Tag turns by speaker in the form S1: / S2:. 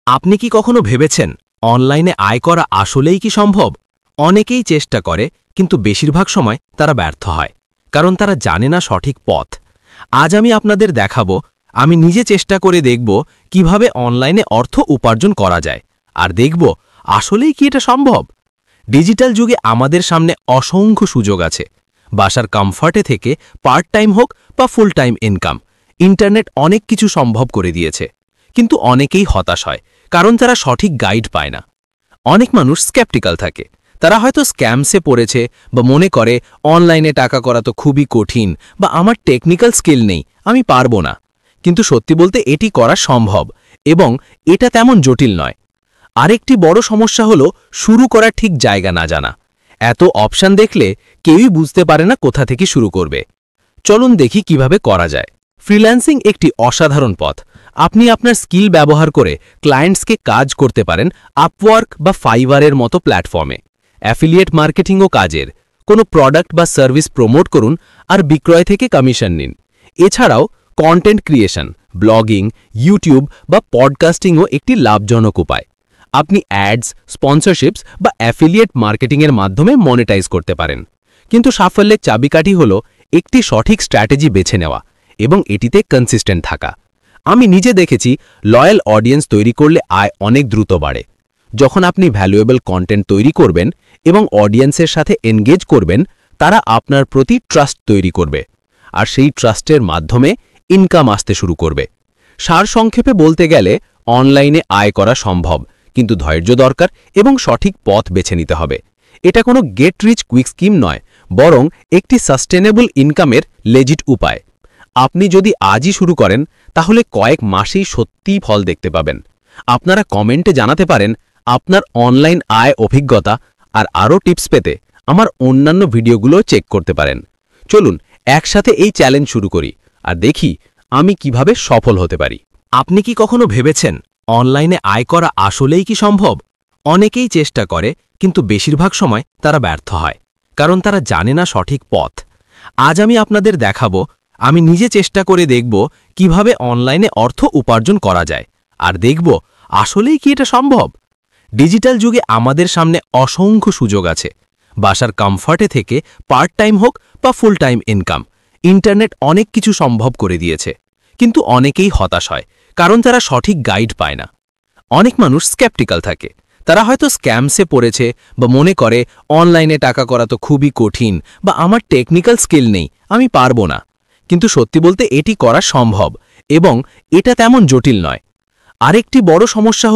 S1: আপনি কি কখনো ভেবেছেন অনলাইনে আয় করা আসলেই কি সম্ভব? অনেকেই চেষ্টা করে, কিন্তু বেশিরভাগ সময় তারা ব্যর্থ হয়, কারণ তারা জানে না সঠিক পথ। আজ আমি আপনাদের দেখাবো, আমি নিজে চেষ্টা করে দেখব কিভাবে অনলাইনে অর্থ উপার্জন করা যায়, আর দেখব আসলেই কি এটা সম্ভব। ডিজিটাল যুগে আমাদের সামনে অসংখ্য সুযোগ আছে। বাসার কমফর্টে থেকে পার্ট টাইম হোক বা ফুল টাইম ইনকাম, ইন্টারনেট অনেক কিছু সম্ভব করে দিয়েছে। কিন্তু অনেকেই হতাশ হয়, কারণ তারা সঠিক গাইড পায় না। অনেক মানুষ স্কেপটিক্যাল থাকে, তারা হয়তো স্ক্যামসে পড়েছে বা মনে করে অনলাইনে টাকা করা তো খুবই কঠিন, বা আমার টেকনিক্যাল স্কিল নেই, আমি পারবো না। কিন্তু সত্যি বলতে এটি করা সম্ভব, এবং এটা তেমন জটিল নয়। আরেকটি বড় সমস্যা হলো শুরু করার ঠিক জায়গা না জানা। এত অপশন দেখলে কেউই বুঝতে পারে না কোথা থেকে শুরু করবে। চলুন দেখি কিভাবে করা যায়। ফ্রিল্যান্সিং একটি অসাধারণ পথ। আপনি আপনার স্কিল ব্যবহার করে ক্লায়েন্টসকে কাজ করতে পারেন আপওয়ার্ক বা ফাইবারের মতো প্ল্যাটফর্মে। অ্যাফিলিয়েট মার্কেটিংও কাজের। কোনো প্রোডাক্ট বা সার্ভিস প্রমোট করুন আর বিক্রয় থেকে কমিশন নিন। এছাড়াও কন্টেন্ট ক্রিয়েশন, ব্লগিং, ইউটিউব বা পডকাস্টিংও একটি লাভজনক উপায়। আপনি অ্যাডস, স্পন্সরশিপস বা অ্যাফিলিয়েট মার্কেটিংয়ের মাধ্যমে মনিটাইজ করতে পারেন। কিন্তু সাফল্যের চাবিকাঠি হলো একটি সঠিক স্ট্র্যাটেজি বেছে নেওয়া এবং এটিতে কনসিস্টেন্ট থাকা। আমি নিজে দেখেছি, লয়াল অডিয়েন্স তৈরি করলে আয় অনেক দ্রুত বাড়ে। যখন আপনি ভ্যালুয়েবল কন্টেন্ট তৈরি করবেন এবং অডিয়েন্সের সাথে এনগেজ করবেন, তারা আপনার প্রতি ট্রাস্ট তৈরি করবে, আর সেই ট্রাস্টের মাধ্যমে ইনকাম আসতে শুরু করবে। সারসংক্ষেপে বলতে গেলে, অনলাইনে আয় করা সম্ভব, কিন্তু ধৈর্য দরকার এবং সঠিক পথ বেছে নিতে হবে। এটা কোনো গেট রিচ কুইক স্কিম নয়, বরং একটি সাস্টেনেবল ইনকামের লেজিট উপায়। আপনি যদি আজই শুরু করেন, তাহলে কয়েক মাসেই সত্যিই ফল দেখতে পাবেন। আপনারা কমেন্টে জানাতে পারেন আপনার অনলাইন আয় অভিজ্ঞতা, আর আরও টিপস পেতে আমার অন্যান্য ভিডিওগুলো চেক করতে পারেন। চলুন একসাথে এই চ্যালেঞ্জ শুরু করি, আর দেখি আমি কিভাবে সফল হতে পারি। আপনি কি কখনো ভেবেছেন অনলাইনে আয় করা আসলেই কি সম্ভব? অনেকেই চেষ্টা করে, কিন্তু বেশিরভাগ সময় তারা ব্যর্থ হয়, কারণ তারা জানে না সঠিক পথ। আজ আমি আপনাদের দেখাবো, আমি নিজে চেষ্টা করে দেখব কিভাবে অনলাইনে অর্থ উপার্জন করা যায়, আর দেখব আসলেই কি এটা সম্ভব। ডিজিটাল যুগে আমাদের সামনে অসংখ্য সুযোগ আছে। বাসার কমফর্টে থেকে পার্ট টাইম হোক বা ফুল টাইম ইনকাম, ইন্টারনেট অনেক কিছু সম্ভব করে দিয়েছে। কিন্তু অনেকেই হতাশ হয়, কারণ তারা সঠিক গাইড পায় না। অনেক মানুষ স্কেপটিক্যাল থাকে, তারা হয়তো স্ক্যামসে পড়েছে বা মনে করে অনলাইনে টাকা করা তো খুবই কঠিন, বা আমার টেকনিক্যাল স্কিল নেই, আমি পারবো না। কিন্তু সত্যি বলতে এটি করা সম্ভব, এবং এটা তেমন জটিল নয়। আরেকটি বড় সমস্যা হলো